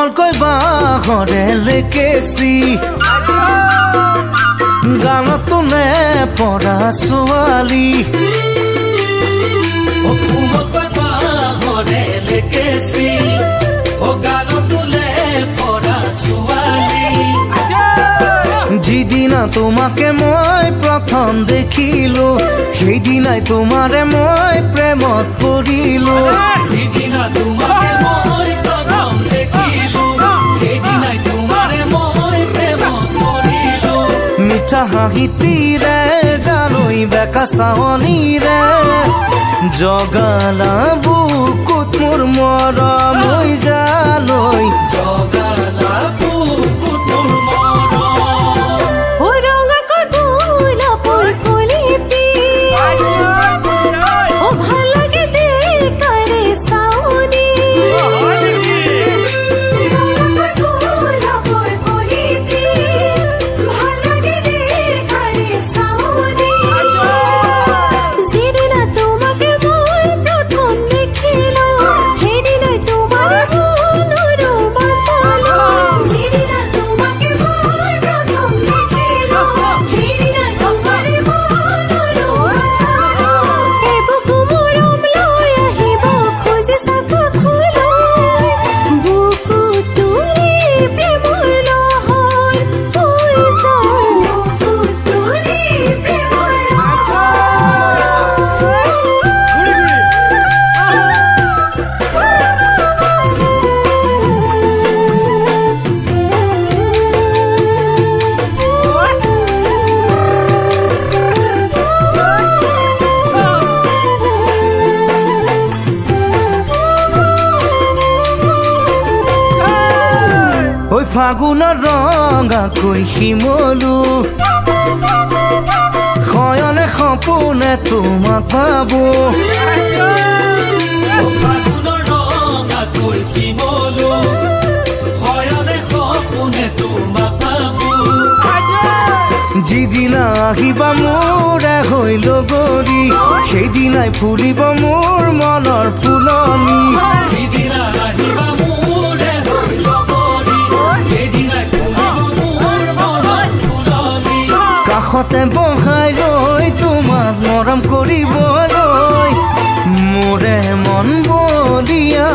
কোমলকৈ বাঁহৰে লেকেচি গানত তোলে পৰা ছোৱালী কোমলকৈ বাঁহৰে লেকেচি গানত তোলে পৰা ছোৱালী যিদিনা তোমাকে মই প্ৰথম দেখিলো সেইদিনাই তোমাৰে মই প্ৰেমত পৰিলো যিদিনা তোমাকে মই প্ৰথম দেখিলো সেইদিনাই তোমাৰে মই প্ৰেমত পৰিলো মিঠা হাঁহিটিৰে জানৈ বেকা চাৱনীৰে জগালা বুকুত মোৰ মৰম হৈ জানৈ জগালা বুকুত মোৰ মৰম ফাগুনৰ ৰঙাকৈ শিমলু শয়নে সপোনে তোমাক পাবো ফাগুনৰ ৰঙাকৈ শিমলু শয়নে সপোনে তোমাক পাবো যিদিনা আহিবা মোৰে হৈ লগৰী সেইদিনাই ফুলিব মোৰ মনৰ ফুলনি যিদিনা আহিবা মোৰে হৈ লগৰী সেইদিনাই ফুলিব মোৰ মনৰ ফুলনি কাষতে বহাই লৈ তোমাক মৰম কৰিবলৈ মোৰে মন বলিয়া